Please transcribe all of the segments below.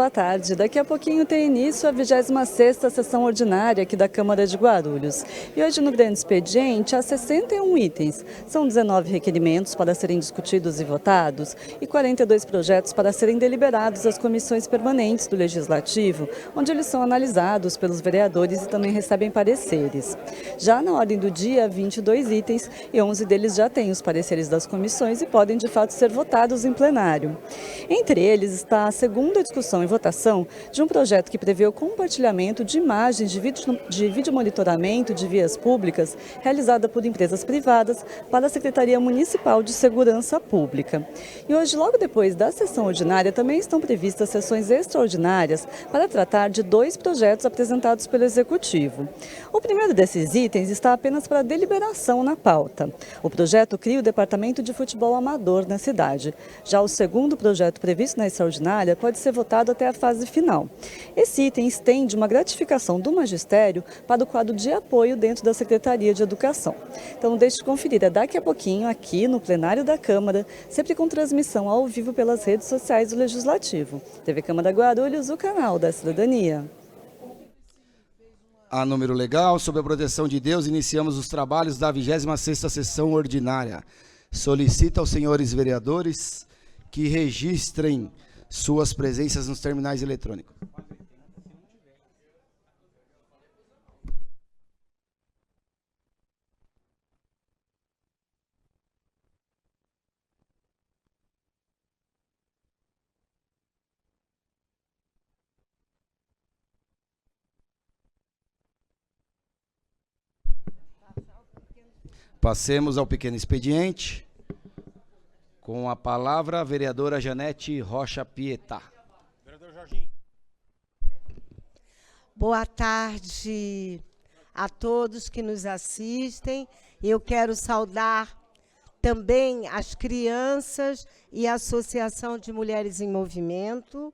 boa tarde. Daqui a pouquinho tem início a 26ª sessão ordinária aqui da Câmara de Guarulhos. E hoje no grande expediente há 61 itens. São 19 requerimentos para serem discutidos e votados e 42 projetos para serem deliberados às comissões permanentes do Legislativo, onde eles são analisados pelos vereadores e também recebem pareceres. Já na ordem do dia, 22 itens e 11 deles já têm os pareceres das comissões e podem de fato ser votados em plenário. Entre eles está a segunda discussão e votação de um projeto que prevê o compartilhamento de imagens de vídeo monitoramento de vias públicas realizada por empresas privadas para a Secretaria Municipal de Segurança Pública. E hoje, logo depois da sessão ordinária, também estão previstas sessões extraordinárias para tratar de 2 projetos apresentados pelo Executivo. O primeiro desses itens está apenas para deliberação na pauta. O projeto cria o Departamento de Futebol Amador na cidade. Já o segundo projeto previsto na extraordinária pode ser votado até a fase final. Esse item estende uma gratificação do magistério para o quadro de apoio dentro da Secretaria de Educação. Então não deixe de conferir, é daqui a pouquinho aqui no plenário da Câmara, sempre com transmissão ao vivo pelas redes sociais do Legislativo. TV Câmara Guarulhos, o canal da cidadania. A número legal, sob a proteção de Deus, iniciamos os trabalhos da 26ª sessão ordinária. Solicito aos senhores vereadores que registrem suas presenças nos terminais eletrônicos. Passemos ao pequeno expediente. Com a palavra, a vereadora Janete Rocha Pietá. Vereador Jorginho. Boa tarde a todos que nos assistem. Eu quero saudar também as crianças e a Associação de Mulheres em Movimento.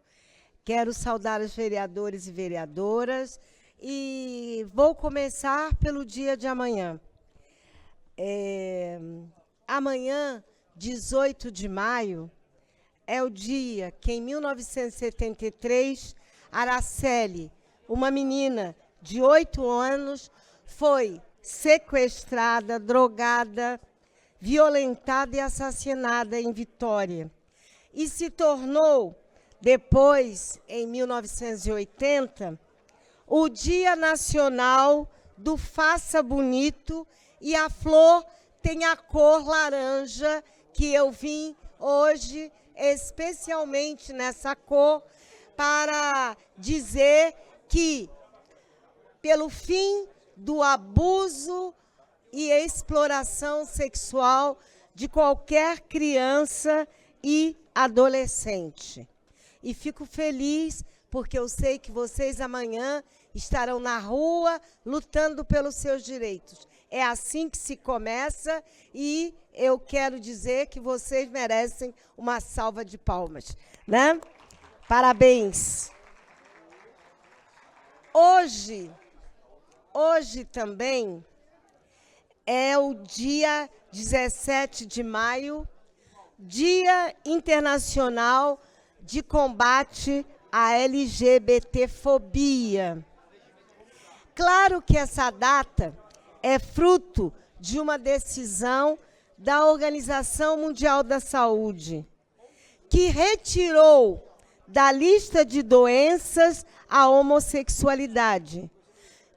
Quero saudar os vereadores e vereadoras. E vou começar pelo dia de amanhã. Amanhã, 18 de maio, é o dia que, em 1973, Araceli, uma menina de 8 anos, foi sequestrada, drogada, violentada e assassinada em Vitória. E se tornou, depois, em 1980, o Dia Nacional do Faça Bonito, e a flor tem a cor laranja, que eu vim hoje, especialmente nessa cor, para dizer que, pelo fim do abuso e exploração sexual de qualquer criança e adolescente. E fico feliz, porque eu sei que vocês amanhã estarão na rua lutando pelos seus direitos. É assim que se começa e eu quero dizer que vocês merecem uma salva de palmas, né? Parabéns. Hoje também é o dia 17 de maio, Dia Internacional de Combate à LGBTfobia. Claro que essa data é fruto de uma decisão da Organização Mundial da Saúde, que retirou da lista de doenças a homossexualidade.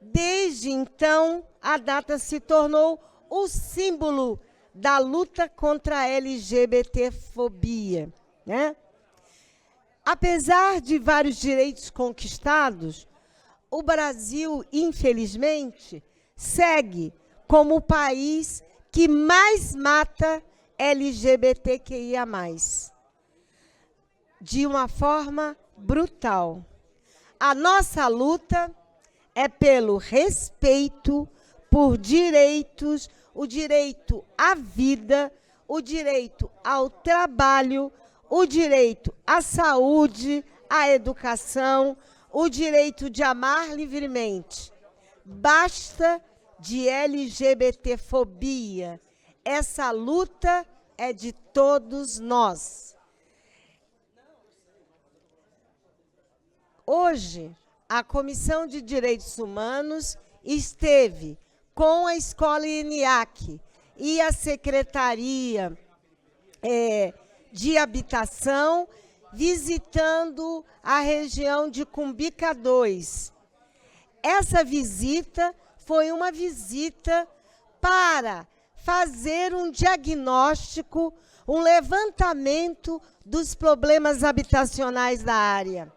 Desde então, a data se tornou o símbolo da luta contra a LGBTfobia, né? Apesar de vários direitos conquistados, o Brasil, infelizmente, segue como o país que mais mata LGBTQIA+, de uma forma brutal. A nossa luta é pelo respeito por direitos, o direito à vida, o direito ao trabalho, o direito à saúde, à educação, o direito de amar livremente. Basta de LGBTfobia. Essa luta é de todos nós. Hoje, a Comissão de Direitos Humanos esteve com a Escola ENIAC e a Secretaria de Habitação, visitando a região de Cumbica 2. Essa visita foi uma visita para fazer um diagnóstico, um levantamento dos problemas habitacionais da área.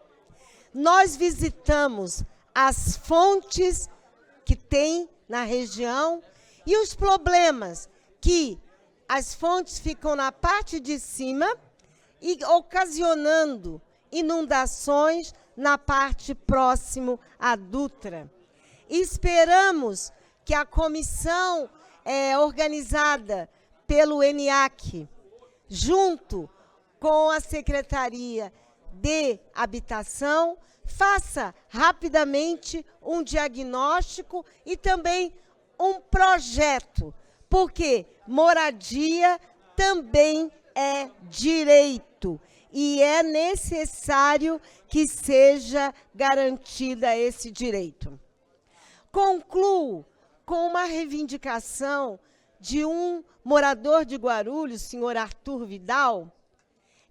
Nós visitamos as fontes que tem na região e os problemas que as fontes ficam na parte de cima e ocasionando inundações na parte próximo à Dutra. Esperamos que a comissão organizada pelo ENIAC, junto com a Secretaria de Habitação, faça rapidamente um diagnóstico e também um projeto, porque moradia também é direito e é necessário que seja garantida esse direito. Concluo com uma reivindicação de um morador de Guarulhos, senhor Arthur Vidal,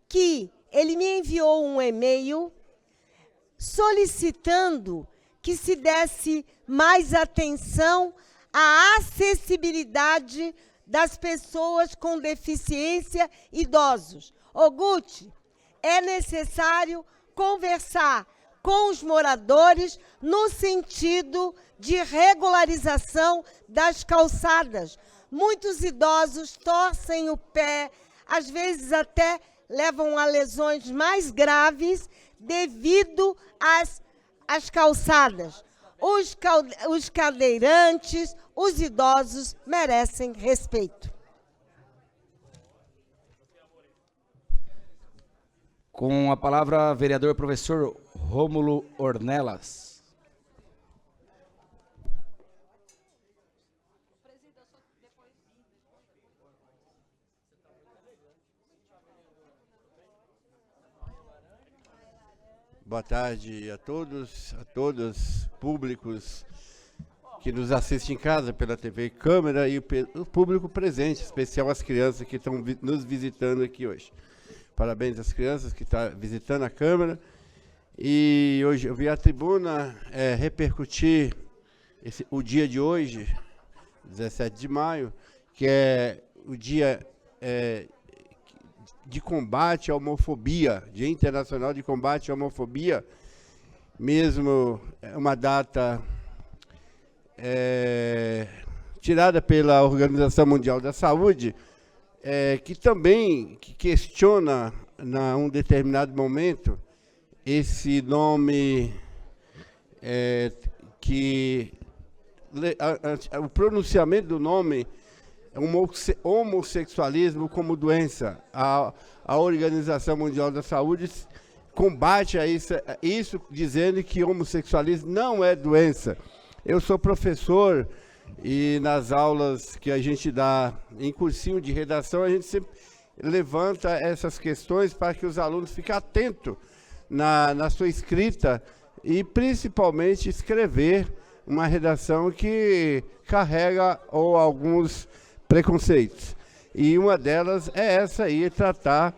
que ele me enviou um e-mail solicitando que se desse mais atenção à acessibilidade das pessoas com deficiência, idosos. Ô, Guti, é necessário conversar com os moradores no sentido de regularização das calçadas. Muitos idosos torcem o pé, às vezes até levam a lesões mais graves devido às calçadas. Os cadeirantes, os idosos merecem respeito. Com a palavra, vereador professor Rômulo Ornelas. Boa tarde a todos, públicos que nos assistem em casa pela TV Câmara e o público presente, em especial as crianças que estão nos visitando aqui hoje. Parabéns às crianças que estão visitando a Câmara. E hoje eu vi a tribuna repercutir o dia de hoje, 17 de maio, que é o dia de combate à homofobia, Dia Internacional de Combate à Homofobia, mesmo uma data tirada pela Organização Mundial da Saúde, que também questiona, num determinado momento, esse nome o pronunciamento do nome homossexualismo como doença. A Organização Mundial da Saúde combate a isso dizendo que homossexualismo não é doença. Eu sou professor e nas aulas que a gente dá em cursinho de redação, a gente sempre levanta essas questões para que os alunos fiquem atentos na sua escrita e principalmente escrever uma redação que carrega alguns preconceitos. E uma delas é essa aí, tratar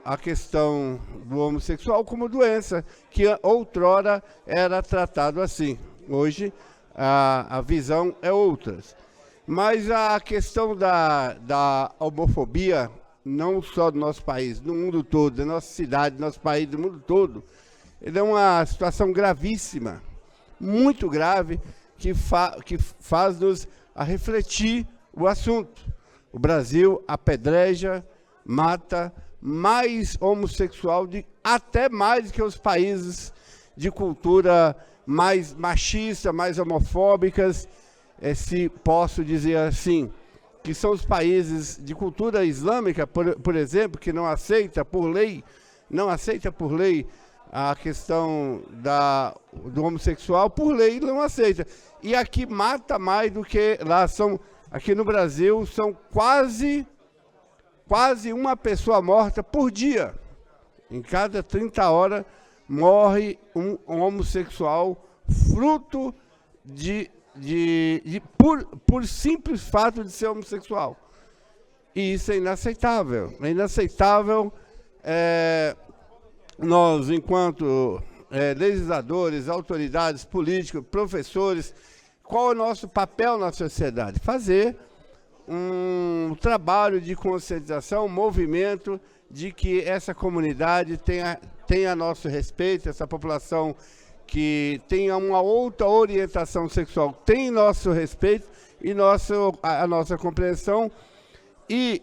a questão do homossexual como doença, que outrora era tratado assim. Hoje a visão é outra. Mas a questão da homofobia, não só do nosso país, do mundo todo, da nossa cidade, do nosso país, do mundo todo, ele é uma situação gravíssima, muito grave, que faz-nos a refletir o assunto. O Brasil apedreja, mata mais homossexual, até mais que os países de cultura mais machista, mais homofóbicas, se posso dizer assim, que são os países de cultura islâmica, por exemplo, que não aceita por lei a questão do homossexual, por lei não aceita. E aqui mata mais do que lá. Aqui no Brasil são quase uma pessoa morta por dia. Em cada 30 horas morre um homossexual fruto por simples fato de ser homossexual. E isso é inaceitável. É inaceitável. Nós, enquanto legisladores, autoridades políticas, professores, qual é o nosso papel na sociedade? Fazer um trabalho de conscientização, um movimento de que essa comunidade tenha nosso respeito, essa população que tenha uma outra orientação sexual tem nosso respeito e a nossa compreensão, e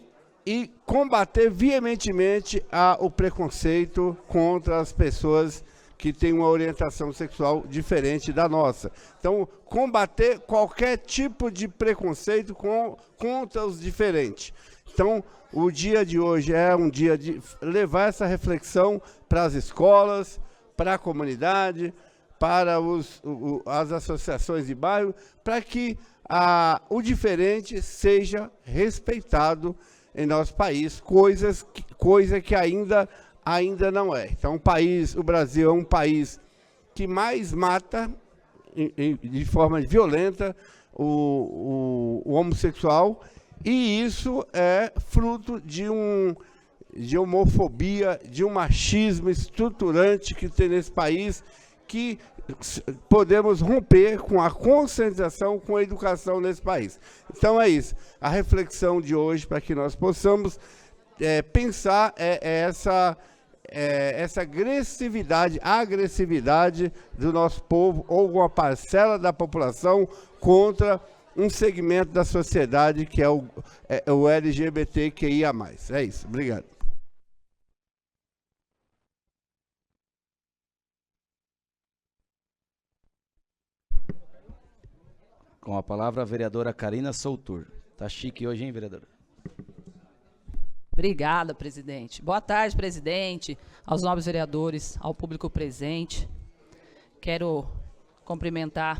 combater veementemente o preconceito contra as pessoas que têm uma orientação sexual diferente da nossa. Então, combater qualquer tipo de preconceito contra os diferentes. Então, o dia de hoje é um dia de levar essa reflexão para as escolas, para a comunidade, para as associações de bairro, para que o diferente seja respeitado em nosso país, coisa que ainda não é. Então, o Brasil é um país que mais mata de forma violenta o homossexual, e isso é fruto de homofobia, de um machismo estruturante que tem nesse país, que podemos romper com a conscientização, com a educação nesse país. Então é isso. A reflexão de hoje, para que nós possamos pensar essa agressividade do nosso povo, ou uma parcela da população, contra um segmento da sociedade que é o LGBTQIA+. É isso. Obrigado. Com a palavra, a vereadora Karina Soutur. Tá chique hoje, hein, vereadora? Obrigada, presidente. Boa tarde, presidente, aos nobres vereadores, ao público presente. Quero cumprimentar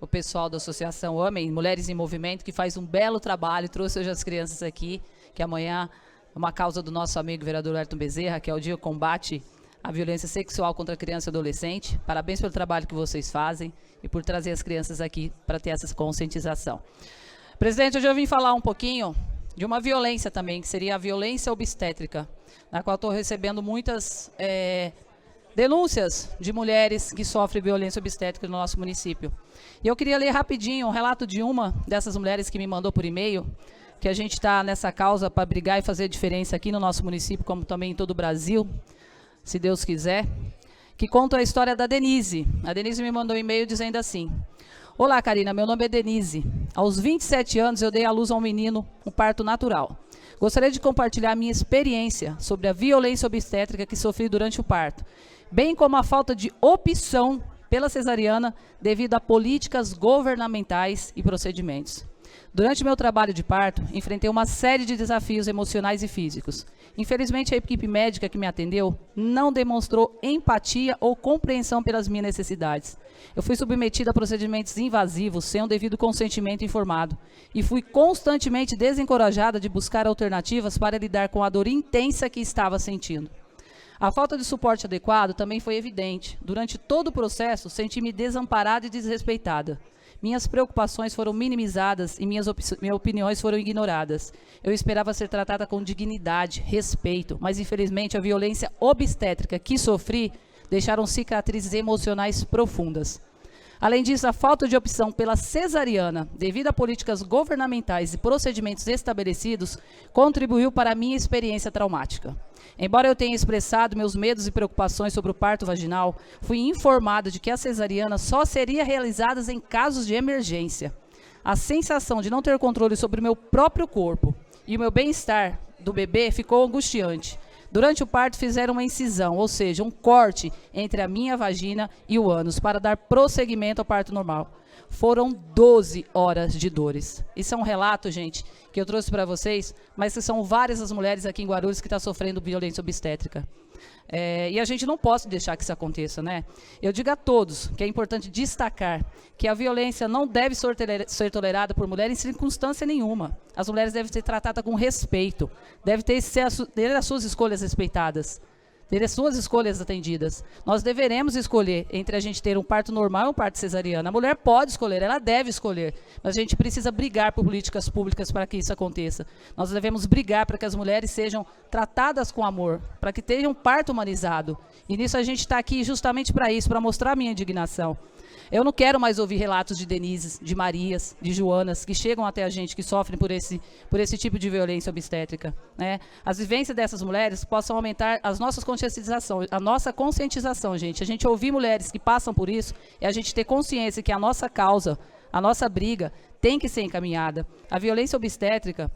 o pessoal da Associação Amem, Mulheres em Movimento, que faz um belo trabalho, trouxe hoje as crianças aqui, que amanhã é uma causa do nosso amigo vereador Ayrton Bezerra, que é o dia que combate a violência sexual contra a criança e adolescente. Parabéns pelo trabalho que vocês fazem e por trazer as crianças aqui para ter essa conscientização. Presidente, hoje eu vim falar um pouquinho de uma violência também, que seria a violência obstétrica, na qual estou recebendo muitas denúncias de mulheres que sofrem violência obstétrica no nosso município. E eu queria ler rapidinho um relato de uma dessas mulheres que me mandou por e-mail, que a gente está nessa causa para brigar e fazer diferença aqui no nosso município, como também em todo o Brasil, se Deus quiser, que conta a história da Denise. A Denise me mandou um e-mail dizendo assim: olá, Karina, meu nome é Denise. Aos 27 anos eu dei à luz a um menino, um parto natural. Gostaria de compartilhar minha experiência sobre a violência obstétrica que sofri durante o parto, bem como a falta de opção pela cesariana devido a políticas governamentais e procedimentos. Durante meu trabalho de parto, enfrentei uma série de desafios emocionais e físicos. Infelizmente, a equipe médica que me atendeu não demonstrou empatia ou compreensão pelas minhas necessidades. Eu fui submetida a procedimentos invasivos sem o devido consentimento informado e fui constantemente desencorajada de buscar alternativas para lidar com a dor intensa que estava sentindo. A falta de suporte adequado também foi evidente. Durante todo o processo, senti-me desamparada e desrespeitada. Minhas preocupações foram minimizadas e minhas opiniões foram ignoradas. Eu esperava ser tratada com dignidade, respeito, mas infelizmente a violência obstétrica que sofri deixaram cicatrizes emocionais profundas. Além disso, a falta de opção pela cesariana, devido a políticas governamentais e procedimentos estabelecidos, contribuiu para a minha experiência traumática. Embora eu tenha expressado meus medos e preocupações sobre o parto vaginal, fui informada de que a cesariana só seria realizada em casos de emergência. A sensação de não ter controle sobre o meu próprio corpo e o meu bem-estar do bebê ficou angustiante. Durante o parto fizeram uma incisão, ou seja, um corte entre a minha vagina e o ânus para dar prosseguimento ao parto normal. Foram 12 horas de dores. Isso é um relato, gente, que eu trouxe para vocês, mas que são várias as mulheres aqui em Guarulhos que estão sofrendo violência obstétrica. E a gente não pode deixar que isso aconteça, né? Eu digo a todos que é importante destacar que a violência não deve ser tolerada por mulheres em circunstância nenhuma. As mulheres devem ser tratadas com respeito, devem ter as suas escolhas respeitadas. ter as suas escolhas atendidas. Nós deveremos escolher entre a gente ter um parto normal e um parto cesariano. A mulher pode escolher, ela deve escolher, mas a gente precisa brigar por políticas públicas para que isso aconteça. Nós devemos brigar para que as mulheres sejam tratadas com amor, para que tenham um parto humanizado. E nisso a gente está aqui justamente para isso, para mostrar a minha indignação. Eu não quero mais ouvir relatos de Denises, de Marias, de Joanas, que chegam até a gente, que sofrem por esse tipo de violência obstétrica, né? As vivências dessas mulheres possam aumentar a nossa conscientização, gente. A gente ouvir mulheres que passam por isso e a gente ter consciência que a nossa causa, a nossa briga, tem que ser encaminhada. A violência obstétrica,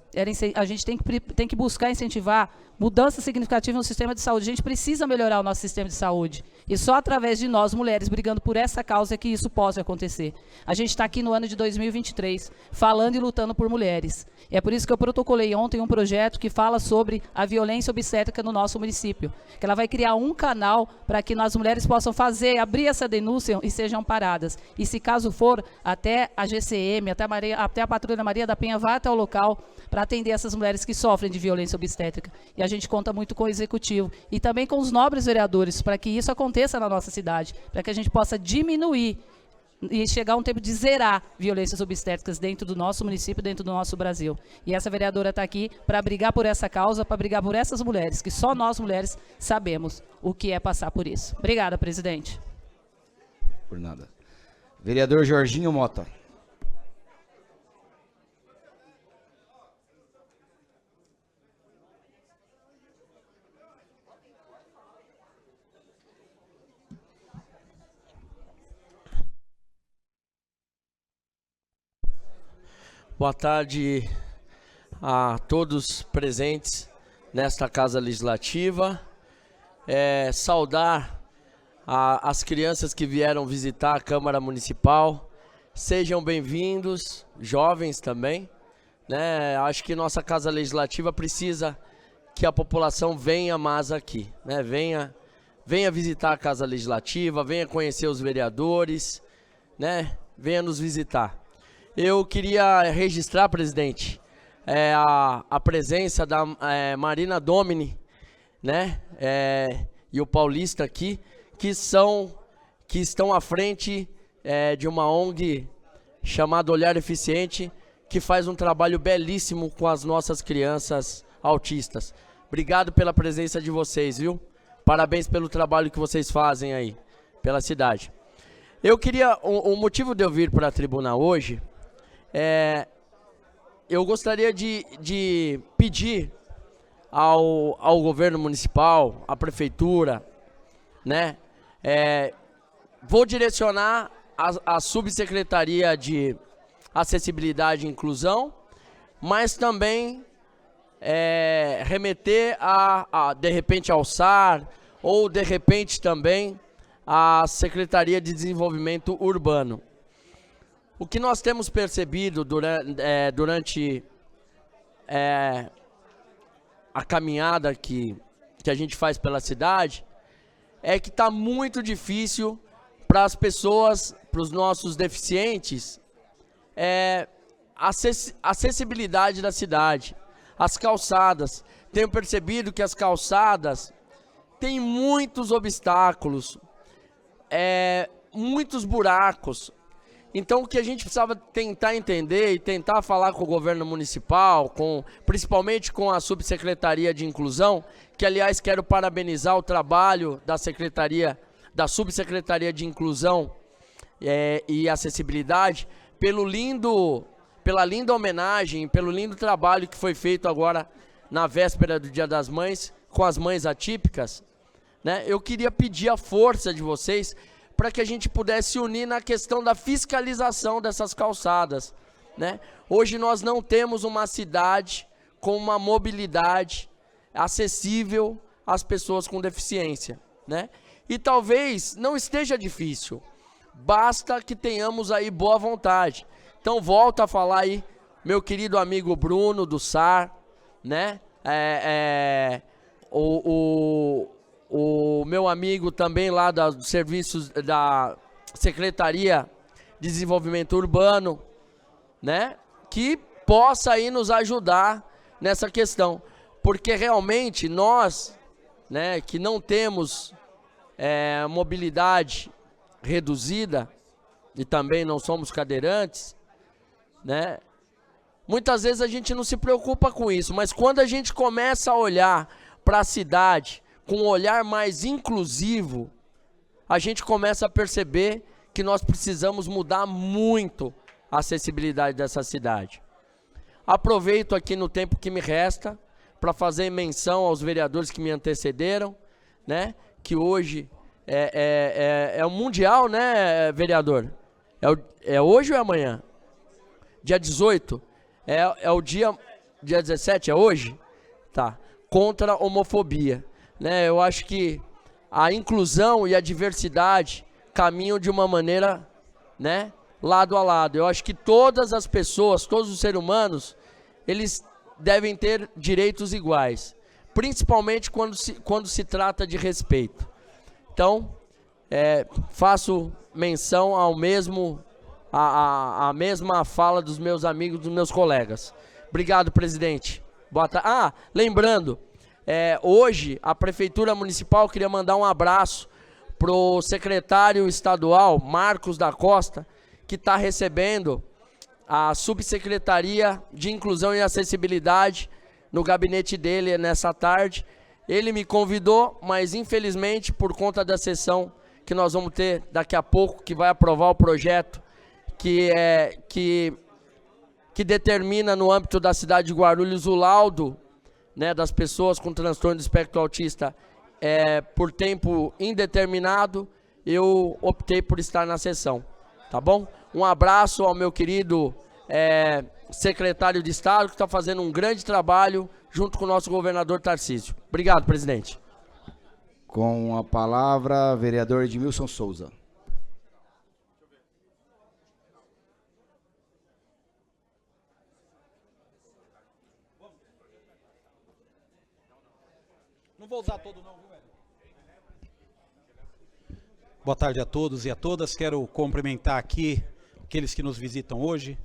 a gente tem que buscar incentivar mudança significativa no sistema de saúde. A gente precisa melhorar o nosso sistema de saúde. E só através de nós, mulheres, brigando por essa causa é que isso pode acontecer. A gente está aqui no ano de 2023, falando e lutando por mulheres. E é por isso que eu protocolei ontem um projeto que fala sobre a violência obstétrica no nosso município. Que ela vai criar um canal para que as mulheres possam abrir essa denúncia e sejam amparadas. E se caso for, até a GCM, até a Patrulha Maria da Penha vai até o local para atender essas mulheres que sofrem de violência obstétrica. E a gente conta muito com o Executivo e também com os nobres vereadores para que isso aconteça na nossa cidade, para que a gente possa diminuir e chegar a um tempo de zerar violências obstétricas dentro do nosso município, dentro do nosso Brasil. E essa vereadora está aqui para brigar por essa causa, para brigar por essas mulheres, que só nós mulheres sabemos o que é passar por isso. Obrigada, presidente. Por nada. Vereador Jorginho Mota. Boa tarde a todos presentes nesta Casa Legislativa. Saudar as crianças que vieram visitar a Câmara Municipal. Sejam bem-vindos, jovens também, né? Acho que nossa Casa Legislativa precisa que a população venha mais aqui, né? Venha visitar a Casa Legislativa, venha conhecer os vereadores, né? Venha nos visitar. Eu queria registrar, presidente, a presença da Marina Domini, né, e o Paulista aqui, que estão à frente de uma ONG chamada Olhar Eficiente, que faz um trabalho belíssimo com as nossas crianças autistas. Obrigado pela presença de vocês, viu? Parabéns pelo trabalho que vocês fazem aí, pela cidade. Eu queria, o motivo de eu vir para a tribuna hoje, eu gostaria de pedir ao governo municipal, à prefeitura, né? Vou direcionar a subsecretaria de Acessibilidade e Inclusão, mas também remeter de repente ao SAR, ou de repente também à Secretaria de Desenvolvimento Urbano. O que nós temos percebido durante a caminhada que a gente faz pela cidade é que está muito difícil para as pessoas, para os nossos deficientes, acessibilidade da cidade, as calçadas. Tenho percebido que as calçadas têm muitos obstáculos, muitos buracos. Então, o que a gente precisava tentar entender e tentar falar com o governo municipal, principalmente com a Subsecretaria de Inclusão, que, aliás, quero parabenizar o trabalho da Subsecretaria de Inclusão e Acessibilidade, pela linda homenagem, pelo lindo trabalho que foi feito agora na véspera do Dia das Mães, com as mães atípicas, né? Eu queria pedir a força de vocês para que a gente pudesse unir na questão da fiscalização dessas calçadas, né? Hoje nós não temos uma cidade com uma mobilidade acessível às pessoas com deficiência, né? E talvez não esteja difícil, basta que tenhamos aí boa vontade. Então volto a falar aí, meu querido amigo Bruno do SAR, né? O meu amigo também lá dos serviços da Secretaria de Desenvolvimento Urbano, né? Que possa aí nos ajudar nessa questão. Porque realmente nós né, que não temos mobilidade reduzida e também não somos cadeirantes, né, muitas vezes a gente não se preocupa com isso, mas quando a gente começa a olhar para a cidade com um olhar mais inclusivo, a gente começa a perceber que nós precisamos mudar muito a acessibilidade dessa cidade. Aproveito aqui no tempo que me resta para fazer menção aos vereadores que me antecederam, né, que hoje é o Mundial, né, vereador? É hoje ou é amanhã? Dia 18? É o dia 17, é hoje? Tá. Contra a homofobia. Né, eu acho que a inclusão e a diversidade caminham de uma maneira, né, lado a lado. Eu acho que todas as pessoas, todos os seres humanos, eles devem ter direitos iguais, principalmente quando se trata de respeito. Então, faço menção ao mesmo, a mesma fala dos meus amigos, dos meus colegas. Obrigado, presidente. Boa tarde. Lembrando, hoje a Prefeitura Municipal queria mandar um abraço para o secretário estadual, Marcos da Costa, que está recebendo a Subsecretaria de Inclusão e Acessibilidade no gabinete dele nessa tarde. Ele me convidou, mas infelizmente por conta da sessão que nós vamos ter daqui a pouco, que vai aprovar o projeto que determina no âmbito da cidade de Guarulhos o laudo, né, das pessoas com transtorno do espectro autista por tempo indeterminado, eu optei por estar na sessão, tá bom? Um abraço ao meu querido secretário de Estado, que está fazendo um grande trabalho junto com o nosso governador Tarcísio. Obrigado, presidente. Com a palavra, vereador Edmilson Souza. Não vou usar todo não, viu, velho? Boa tarde a todos e a todas. Quero cumprimentar aqui aqueles que nos visitam hoje,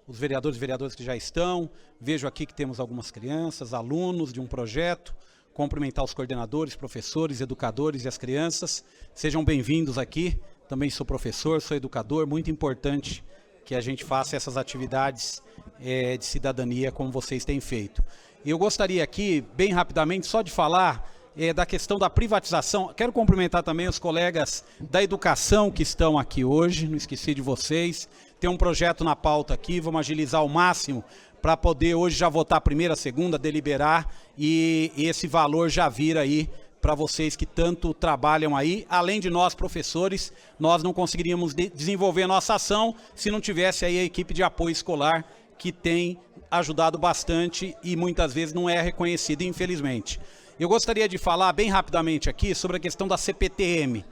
os vereadores e vereadoras que já estão. Vejo aqui que temos algumas crianças, alunos de um projeto. Cumprimentar os coordenadores, professores, educadores e as crianças. Sejam bem-vindos aqui. Também sou professor, sou educador. Muito importante que a gente faça essas atividades de cidadania como vocês têm feito. E eu gostaria aqui, bem rapidamente, só de falar da questão da privatização. Quero cumprimentar também os colegas da educação que estão aqui hoje, não esqueci de vocês. Tem um projeto na pauta aqui, vamos agilizar ao máximo para poder hoje já votar a primeira, segunda, deliberar e esse valor já vir aí para vocês que tanto trabalham aí. Além de nós, professores, nós não conseguiríamos desenvolver a nossa ação se não tivesse aí a equipe de apoio escolar que tem ajudado bastante e muitas vezes não é reconhecido, infelizmente. Eu gostaria de falar bem rapidamente aqui sobre a questão da CPTM.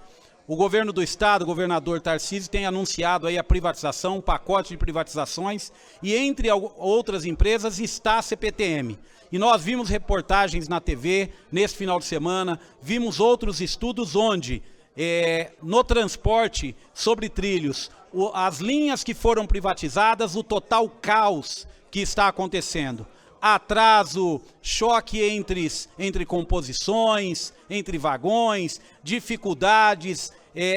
O governo do estado, o governador Tarcísio, tem anunciado aí a privatização, um pacote de privatizações, e entre outras empresas está a CPTM. E nós vimos reportagens na TV nesse final de semana, vimos outros estudos onde, no transporte sobre trilhos, as linhas que foram privatizadas, o total caos que está acontecendo. Atraso, choque entre composições, entre vagões, dificuldades,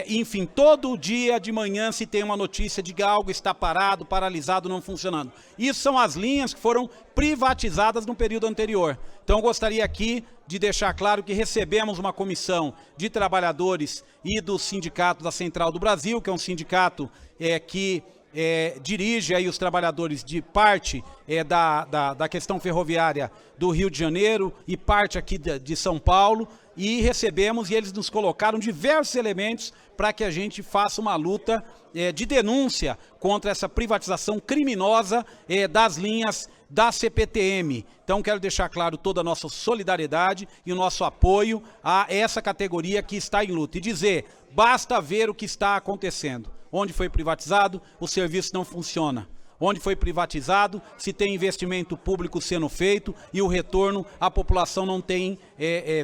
enfim, todo dia de manhã se tem uma notícia de que algo está parado, paralisado, não funcionando. Isso são as linhas que foram privatizadas no período anterior. Então eu gostaria aqui de deixar claro que recebemos uma comissão de trabalhadores e do Sindicato da Central do Brasil, que é um sindicato que dirige aí os trabalhadores de parte da questão ferroviária do Rio de Janeiro e parte aqui de São Paulo, e recebemos e eles nos colocaram diversos elementos para que a gente faça uma luta de denúncia contra essa privatização criminosa das linhas da CPTM. Então quero deixar claro toda a nossa solidariedade e o nosso apoio a essa categoria que está em luta e dizer, basta ver o que está acontecendo. Onde foi privatizado, o serviço não funciona. Onde foi privatizado, se tem investimento público sendo feito e o retorno, a população não tem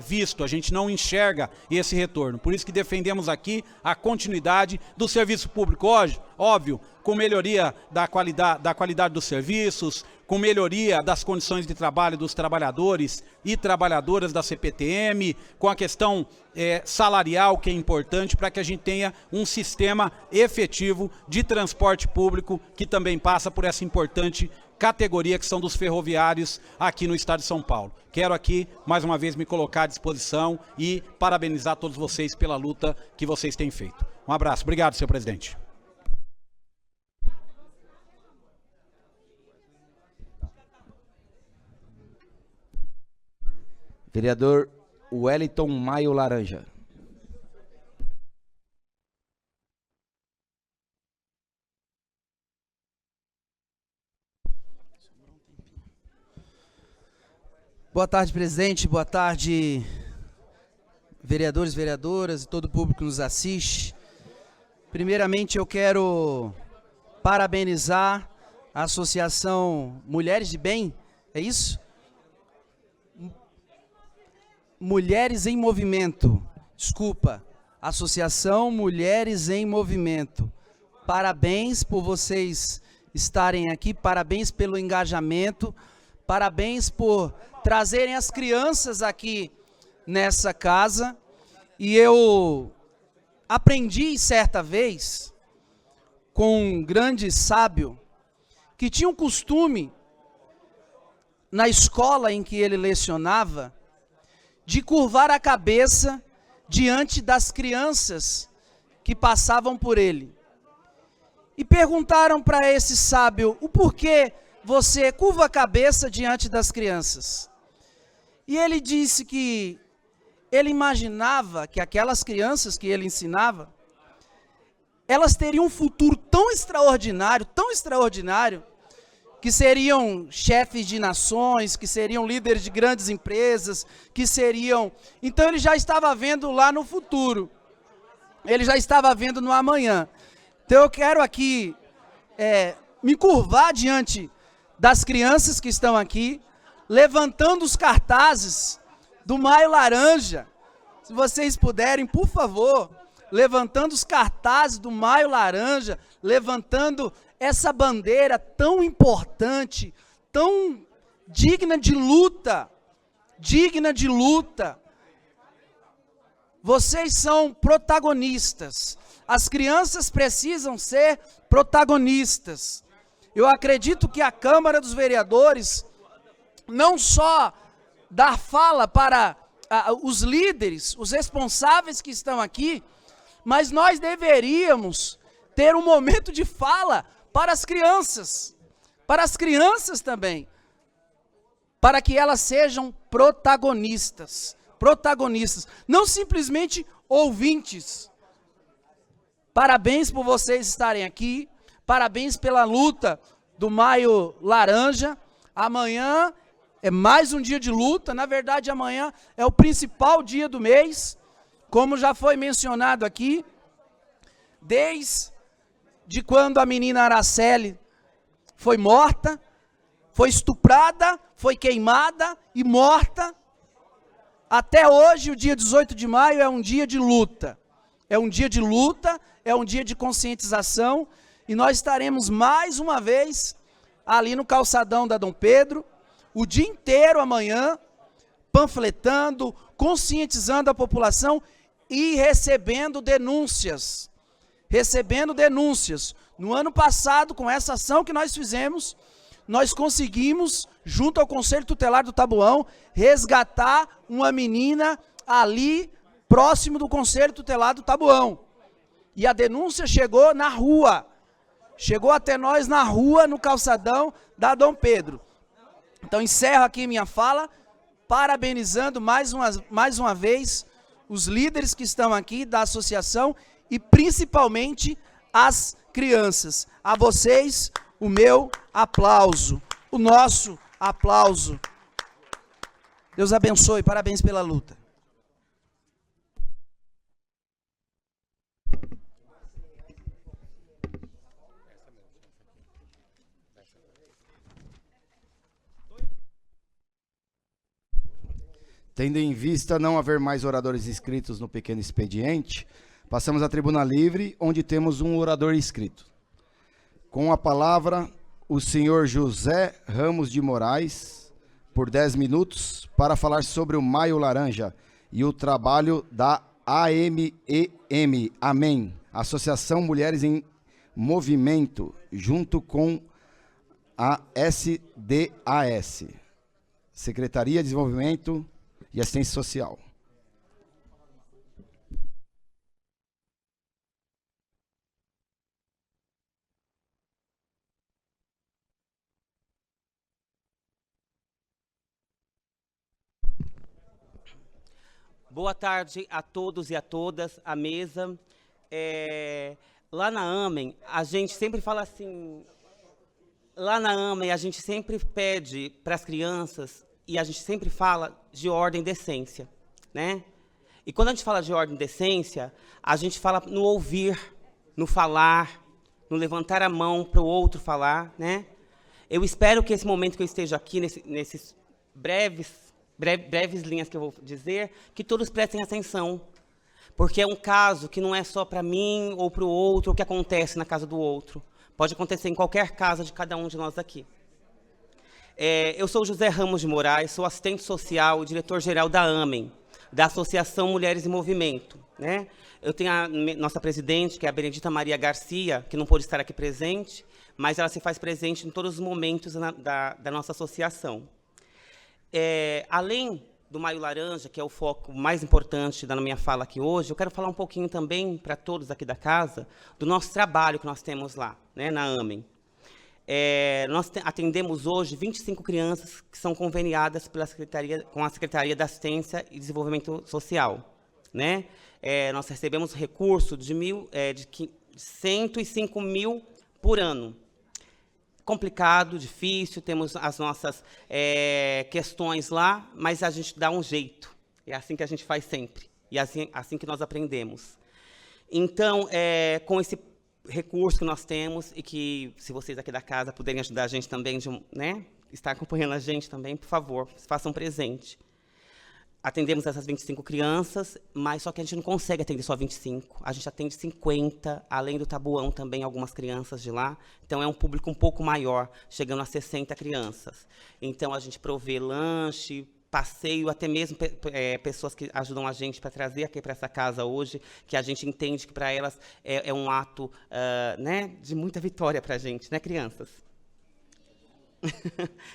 visto, a gente não enxerga esse retorno. Por isso que defendemos aqui a continuidade do serviço público hoje, óbvio, com melhoria da qualidade dos serviços, com melhoria das condições de trabalho dos trabalhadores e trabalhadoras da CPTM, com a questão salarial, que é importante para que a gente tenha um sistema efetivo de transporte público que também passa por essa importante categoria que são dos ferroviários aqui no estado de São Paulo. Quero aqui, mais uma vez, me colocar à disposição e parabenizar todos vocês pela luta que vocês têm feito. Um abraço. Obrigado, senhor presidente. Vereador Wellington Maio Laranja. Boa tarde, presidente. Boa tarde, vereadores, vereadoras e todo o público que nos assiste. Primeiramente, eu quero parabenizar a Associação Mulheres de Bem, é isso? Mulheres em Movimento, desculpa, Associação Mulheres em Movimento. Parabéns por vocês estarem aqui, parabéns pelo engajamento, parabéns por trazerem as crianças aqui nessa casa. E eu aprendi certa vez com um grande sábio que tinha um costume na escola em que ele lecionava de curvar a cabeça diante das crianças que passavam por ele. E perguntaram para esse sábio o porquê você curva a cabeça diante das crianças. E ele disse que ele imaginava que aquelas crianças que ele ensinava, elas teriam um futuro tão extraordinário, que seriam chefes de nações, que seriam líderes de grandes empresas, que seriam... Então ele já estava vendo lá no futuro, ele já estava vendo no amanhã. Então eu quero aqui me curvar diante das crianças que estão aqui, levantando os cartazes do Maio Laranja. Se vocês puderem, por favor, levantando os cartazes do Maio Laranja, levantando essa bandeira tão importante, tão digna de luta, Vocês são protagonistas. As crianças precisam ser protagonistas. Eu acredito que a Câmara dos Vereadores não só dá fala para os líderes, os responsáveis que estão aqui, mas nós deveríamos ter um momento de fala para as crianças também, para que elas sejam protagonistas, não simplesmente ouvintes. Parabéns por vocês estarem aqui, parabéns pela luta do Maio Laranja. Amanhã é mais um dia de luta, na verdade amanhã é o principal dia do mês, como já foi mencionado aqui, desde quando a menina Araceli foi morta, foi estuprada, foi queimada e morta, até hoje, o dia 18 de maio, é um dia de luta. É um dia de luta, é um dia de conscientização, e nós estaremos mais uma vez ali no calçadão da Dom Pedro, o dia inteiro amanhã, panfletando, conscientizando a população e recebendo denúncias. No ano passado, com essa ação que nós fizemos, nós conseguimos, junto ao Conselho Tutelar do Taboão, resgatar uma menina ali, próximo do Conselho Tutelar do Taboão. E a denúncia chegou na rua, chegou até nós na rua, no calçadão da Dom Pedro. Então encerro aqui minha fala, parabenizando mais uma vez os líderes que estão aqui da associação e principalmente as crianças. A vocês, o meu aplauso, o nosso aplauso. Deus abençoe, parabéns pela luta. Tendo em vista não haver mais oradores inscritos no pequeno expediente, passamos à tribuna livre, onde temos um orador inscrito. Com a palavra, o senhor José Ramos de Moraes, por 10 minutos, para falar sobre o Maio Laranja e o trabalho da AMEM, Amém, Associação Mulheres em Movimento, junto com a SDAS, Secretaria de Desenvolvimento e Assistência Social. Boa tarde a todos e a todas, à mesa. Lá na AMEM, a gente sempre fala assim, lá na AMEM a gente sempre pede para as crianças, e a gente sempre fala de ordem e decência, né? E quando a gente fala de ordem e decência, a gente fala no ouvir, no falar, no levantar a mão para o outro falar, né? Eu espero que esse momento que eu esteja aqui, nesses breves linhas que eu vou dizer, que todos prestem atenção, porque é um caso que não é só para mim ou para o outro, o que acontece na casa do outro. Pode acontecer em qualquer casa de cada um de nós aqui. Eu sou José Ramos de Moraes, sou assistente social e diretor-geral da AMEM, da Associação Mulheres em Movimento, né? Eu tenho a nossa presidente, que é a Benedita Maria Garcia, que não pôde estar aqui presente, mas ela se faz presente em todos os momentos da nossa associação. Além do Maio Laranja, que é o foco mais importante da minha fala aqui hoje, eu quero falar um pouquinho também, para todos aqui da casa, do nosso trabalho que nós temos lá, né, na AMEM. Nós atendemos hoje 25 crianças que são conveniadas com a Secretaria da Assistência e Desenvolvimento Social, né? Nós recebemos recurso de 105 mil por ano. Complicado, difícil, temos as nossas questões lá, mas a gente dá um jeito. É assim que a gente faz sempre. E assim que nós aprendemos. Então, com esse recurso que nós temos, e que, se vocês aqui da casa puderem ajudar a gente também, né, estar acompanhando a gente também, por favor, façam presente. Atendemos essas 25 crianças, mas só que a gente não consegue atender só 25. A gente atende 50, além do Tabuão também, algumas crianças de lá. Então, é um público um pouco maior, chegando a 60 crianças. Então, a gente provê lanche, passeio, até mesmo pessoas que ajudam a gente para trazer aqui para essa casa hoje, que a gente entende que para elas é um ato né, de muita vitória para a gente, né, crianças?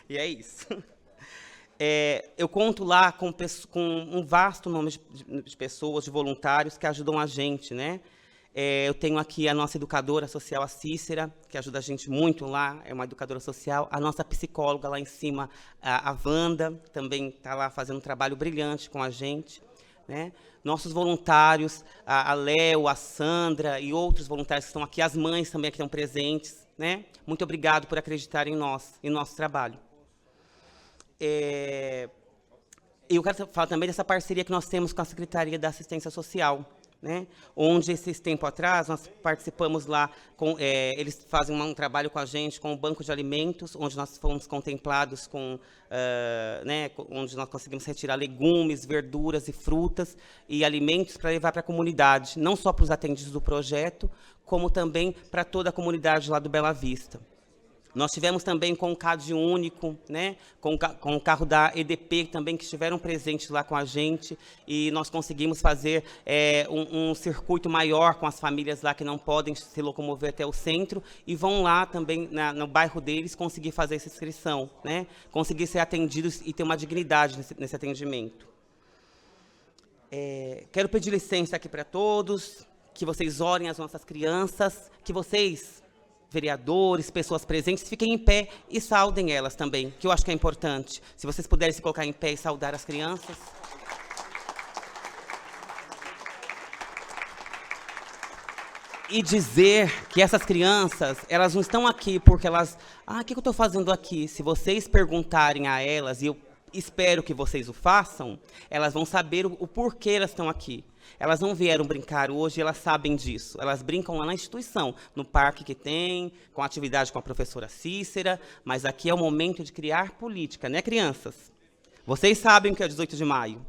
E é isso. Eu conto lá com um vasto número de pessoas, de voluntários que ajudam a gente, né? Eu tenho aqui a nossa educadora social, a Cícera, que ajuda a gente muito lá, é uma educadora social. A nossa psicóloga lá em cima, a Wanda, também está lá fazendo um trabalho brilhante com a gente, né? Nossos voluntários, a Léo, a Sandra e outros voluntários que estão aqui, as mães também que estão presentes, né? Muito obrigado por acreditar em nós, em nosso trabalho. Eu quero falar também dessa parceria que nós temos com a Secretaria da Assistência Social, né? Onde, esses tempos atrás, nós participamos lá, eles fazem um trabalho com a gente, com o Banco de Alimentos, onde nós fomos contemplados com, né, onde nós conseguimos retirar legumes, verduras e frutas e alimentos para levar para a comunidade, não só para os atendidos do projeto, como também para toda a comunidade lá do Bela Vista. Nós tivemos também com o CAD único, né, com o carro da EDP também, que estiveram presentes lá com a gente, e nós conseguimos fazer um circuito maior com as famílias lá que não podem se locomover até o centro, e vão lá também no bairro deles conseguir fazer essa inscrição, né, conseguir ser atendidos e ter uma dignidade nesse atendimento. Quero pedir licença aqui para todos, que vocês orem as nossas crianças, que vocês, vereadores, pessoas presentes, fiquem em pé e saudem elas também, que eu acho que é importante. Se vocês puderem se colocar em pé e saudar as crianças. E dizer que essas crianças, elas não estão aqui porque elas... o que eu estou fazendo aqui? Se vocês perguntarem a elas, e eu espero que vocês o façam, elas vão saber o porquê elas estão aqui. Elas não vieram brincar hoje, elas sabem disso. Elas brincam lá na instituição, no parque que tem, com atividade com a professora Cícera, mas aqui é o momento de criar política, né, crianças? Vocês sabem o que é 18 de maio.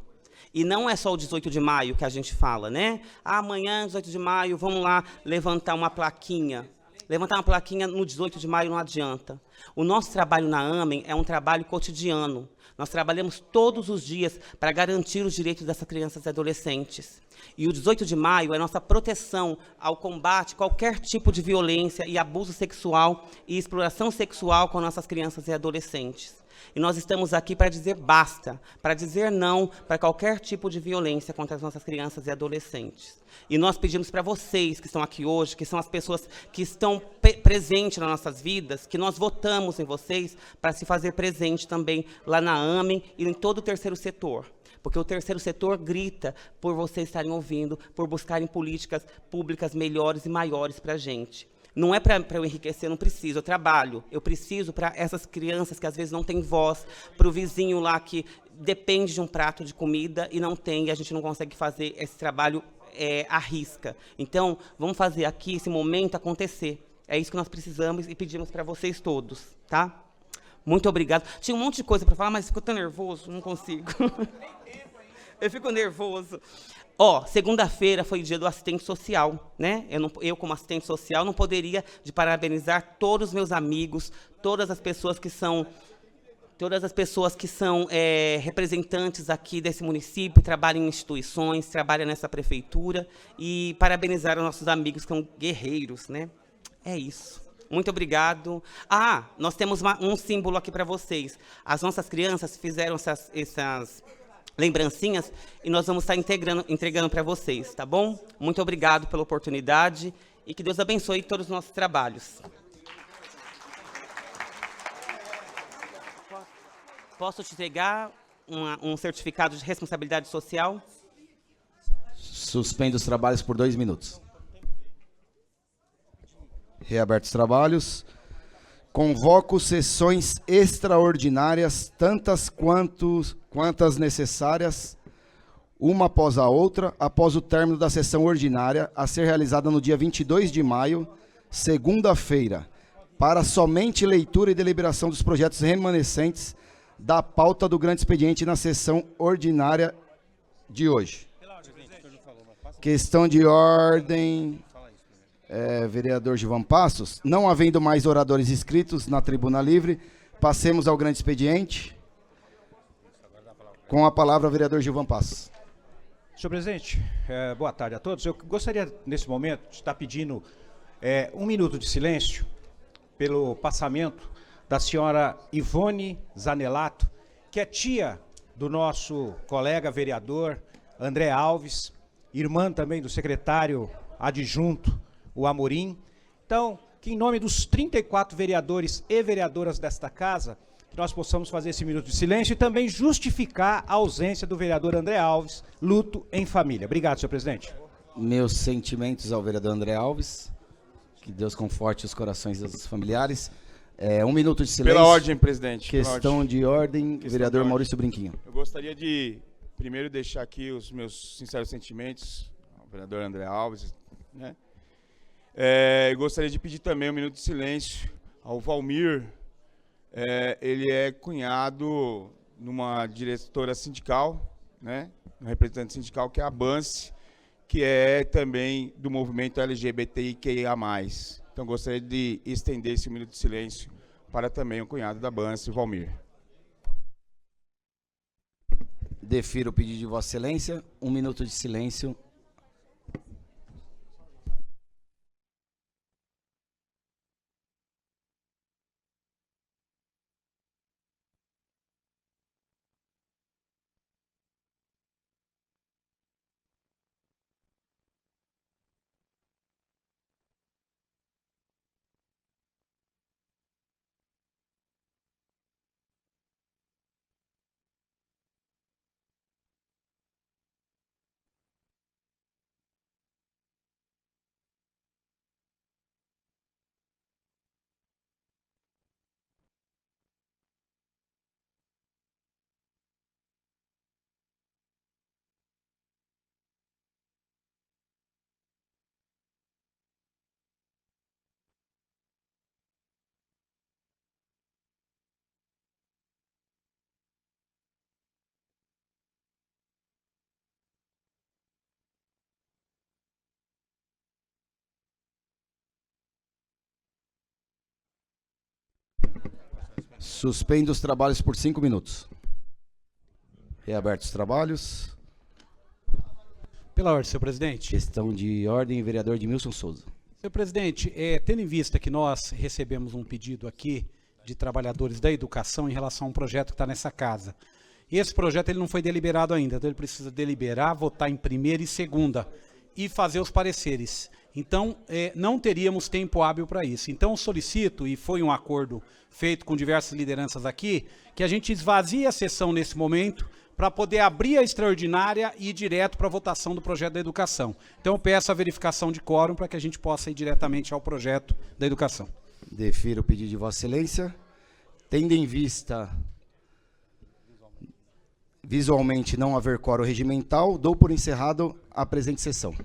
E não é só o 18 de maio que a gente fala, né? Ah, amanhã, 18 de maio, vamos lá levantar uma plaquinha. Levantar uma plaquinha no 18 de maio não adianta. O nosso trabalho na AMEN é um trabalho cotidiano. Nós trabalhamos todos os dias para garantir os direitos dessas crianças e adolescentes. E o 18 de maio é nossa proteção ao combate a qualquer tipo de violência e abuso sexual e exploração sexual com nossas crianças e adolescentes. E nós estamos aqui para dizer basta, para dizer não para qualquer tipo de violência contra as nossas crianças e adolescentes. E nós pedimos para vocês que estão aqui hoje, que são as pessoas que estão presentes nas nossas vidas, que nós votamos em vocês para se fazer presente também lá na AMEN e em todo o terceiro setor. Porque o terceiro setor grita por vocês estarem ouvindo, por buscarem políticas públicas melhores e maiores para a gente. Não é para eu enriquecer, não preciso, eu trabalho. Eu preciso para essas crianças que às vezes não têm voz, para o vizinho lá que depende de um prato de comida e não tem, e a gente não consegue fazer esse trabalho à risca. Então, vamos fazer aqui esse momento acontecer. É isso que nós precisamos e pedimos para vocês todos, tá? Muito obrigado. Tinha um monte de coisa para falar, mas ficou tão nervoso, não consigo. Eu fico nervoso. Ó, segunda-feira foi o dia do assistente social, né? Eu, como assistente social, não poderia de parabenizar todos os meus amigos, todas as pessoas que são representantes aqui desse município, trabalham em instituições, trabalham nessa prefeitura, e parabenizar os nossos amigos que são guerreiros, né? É isso. Muito obrigado. Ah, nós temos um símbolo aqui para vocês. As nossas crianças fizeram essas lembrancinhas e nós vamos estar entregando para vocês, tá bom? Muito obrigado pela oportunidade e que Deus abençoe todos os nossos trabalhos. Posso te entregar um certificado de responsabilidade social? Suspendo os trabalhos por 2 minutos. Reabertos os trabalhos. Convoco sessões extraordinárias, tantas quantas necessárias, uma após a outra, após o término da sessão ordinária, a ser realizada no dia 22 de maio, segunda-feira, para somente leitura e deliberação dos projetos remanescentes da pauta do grande expediente na sessão ordinária de hoje. Questão de ordem... vereador Gilvan Passos, não havendo mais oradores inscritos na tribuna livre, passemos ao grande expediente. Com a palavra, vereador Gilvan Passos. Senhor presidente, boa tarde a todos. Eu gostaria, nesse momento, de estar pedindo 1 minuto de silêncio pelo passamento da senhora Ivone Zanelato, que é tia do nosso colega vereador André Alves, irmã também do secretário adjunto, o Amorim. Então, que em nome dos 34 vereadores e vereadoras desta casa, que nós possamos fazer esse minuto de silêncio e também justificar a ausência do vereador André Alves, luto em família. Obrigado, senhor presidente. Meus sentimentos ao vereador André Alves, que Deus conforte os corações dos familiares. 1 minuto de silêncio. Pela ordem, presidente. Questão de ordem, vereador Maurício Brinquinho. Eu gostaria de, primeiro, deixar aqui os meus sinceros sentimentos ao vereador André Alves, né? Eu gostaria de pedir também 1 minuto de silêncio ao Valmir. Ele é cunhado numa diretora sindical, né? Um representante sindical, que é a Bance, que é também do movimento LGBTIQIA+. Então, gostaria de estender esse 1 minuto de silêncio para também o cunhado da Bance, Valmir. Defiro o pedido de Vossa Excelência. 1 minuto de silêncio. Suspendo os trabalhos por 5 minutos. Reabertos os trabalhos. Pela ordem, senhor presidente. Questão de ordem, vereador Edmilson Souza. Senhor presidente, tendo em vista que nós recebemos um pedido aqui de trabalhadores da educação em relação a um projeto que está nessa casa. E esse projeto ele não foi deliberado ainda, então ele precisa deliberar, votar em primeira e segunda e fazer os pareceres. Então, não teríamos tempo hábil para isso. Então, eu solicito, e foi um acordo feito com diversas lideranças aqui, que a gente esvazie a sessão nesse momento para poder abrir a extraordinária e ir direto para a votação do projeto da educação. Então, eu peço a verificação de quórum para que a gente possa ir diretamente ao projeto da educação. Defiro o pedido de Vossa Excelência. Tendo em vista visualmente não haver quórum regimental, dou por encerrado a presente sessão.